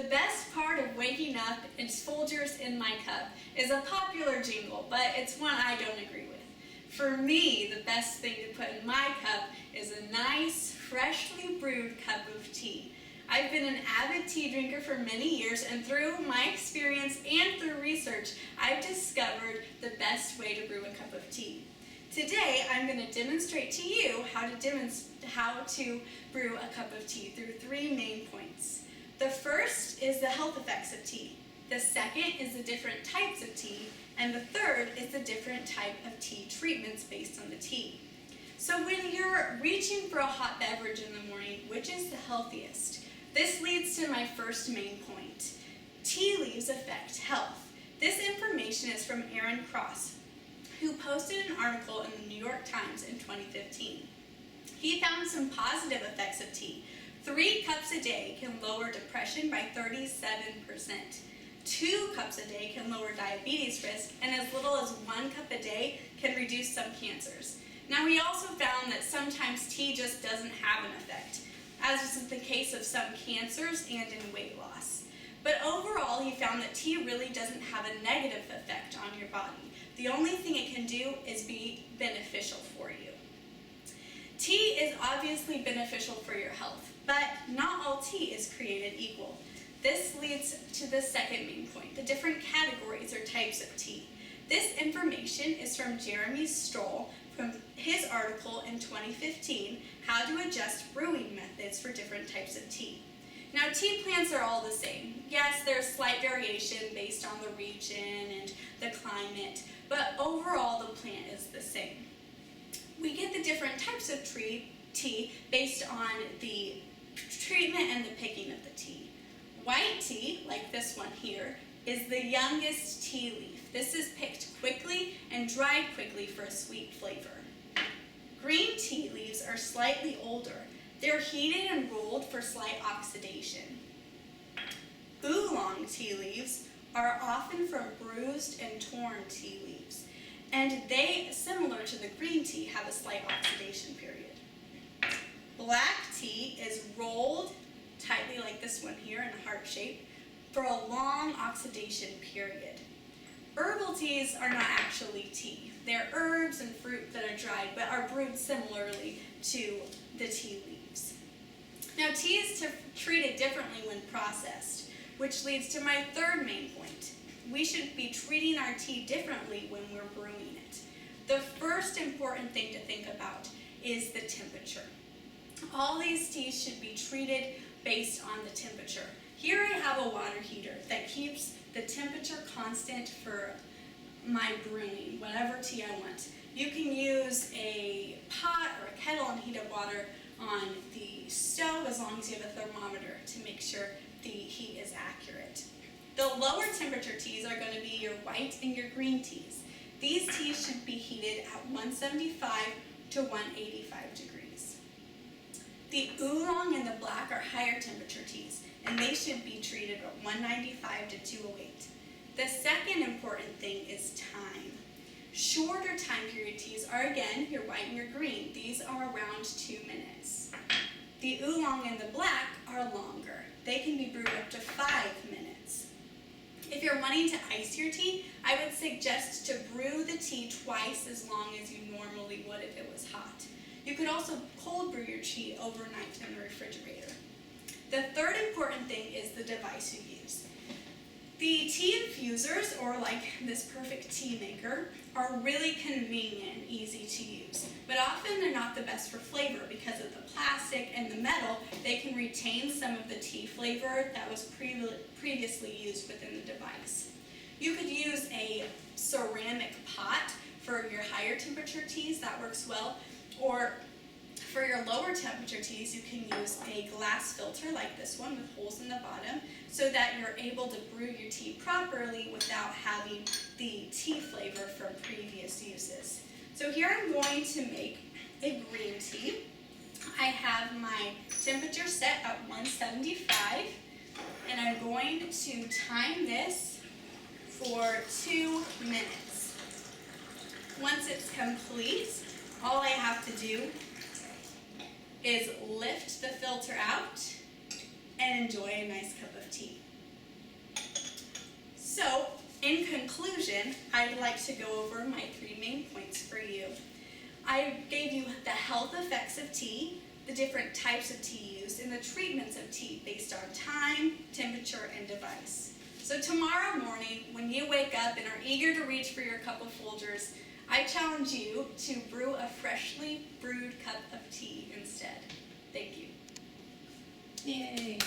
The best part of waking up is Folgers in my cup is a popular jingle, but it's one I don't agree with. For me, the best thing to put in my cup is a nice, freshly brewed cup of tea. I've been an avid tea drinker for many years, and through my experience and through research, I've discovered the best way to brew a cup of tea. Today, I'm going to demonstrate to you how to brew a cup of tea through three main points. The first is the health effects of tea. The second is the different types of tea. And the third is the different type of tea treatments based on the tea. So when you're reaching for a hot beverage in the morning, which is the healthiest? This leads to my first main point. Tea leaves affect health. This information is from Aaron Cross, who posted an article in the New York Times in 2015. He found some positive effects of tea. 3 cups a day can lower depression by 37%. 2 cups a day can lower diabetes risk, and as little as 1 cup a day can reduce some cancers. Now, he also found that sometimes tea just doesn't have an effect, as is the case of some cancers and in weight loss. But overall, he found that tea really doesn't have a negative effect on your body. The only thing it can do is be beneficial for you. Tea is obviously beneficial for your health, but not all tea is created equal. This leads to the second main point, the different categories or types of tea. This information is from Jeremy Stoll from his article in 2015, How to Adjust Brewing Methods for Different Types of Tea. Now, tea plants are all the same. Yes, there's slight variation based on the region and the climate, but overall the plant is the same. We get the different types of tea based on the treatment and the picking of the tea. White tea, like this one here, is the youngest tea leaf. This is picked quickly and dried quickly for a sweet flavor. Green tea leaves are slightly older. They're heated and rolled for slight oxidation. Oolong tea leaves are often from bruised and torn tea leaves, and they, similar to the green tea, have a slight oxidation period. Black tea is rolled tightly like this one here in a heart shape for a long oxidation period. Herbal teas are not actually tea. They're herbs and fruit that are dried but are brewed similarly to the tea leaves. Now, tea is treated differently when processed, which leads to my third main point. We should be treating our tea differently when we're brewing it. The first important thing to think about is the temperature. All these teas should be treated based on the temperature. Here I have a water heater that keeps the temperature constant for my brewing, whatever tea I want. You can use a pot or a kettle and heat up water on the stove as long as you have a thermometer to make sure the heat is accurate. The lower temperature teas are going to be your white and your green teas. These teas should be heated at 175 to 185 degrees. The oolong and the black are higher temperature teas, and they should be treated at 195 to 208. The second important thing is time. Shorter time period teas are, again, your white and your green. These are around 2 minutes. The oolong and the black are longer. They can be brewed up to 5 minutes. If you're wanting to ice your tea, I would suggest to brew the tea twice as long as you normally would if it was hot. You could also cold brew your tea overnight in the refrigerator. The third important thing is the device you use. The tea infusers, or like this perfect tea maker, are really convenient and easy to use, but often they're not the best for flavor because of the plastic and the metal. They can retain some of the tea flavor that was previously used within the device. You could use a ceramic pot for your higher temperature teas, that works well, or for your lower temperature teas, you can use a glass filter like this one with holes in the bottom so that you're able to brew your tea properly without having the tea flavor from previous uses. So here I'm going to make a green tea. I have my temperature set at 175, and I'm going to time this for 2 minutes. Once it's complete, all I have to do is lift the filter out and enjoy a nice cup of tea. So, in conclusion, I'd like to go over my 3 main points for you. I gave you the health effects of tea, the different types of tea used, and the treatments of tea based on time, temperature, and device. So tomorrow morning, when you wake up and are eager to reach for your cup of Folgers, I challenge you to brew a freshly brewed cup of tea instead. Thank you. Yay.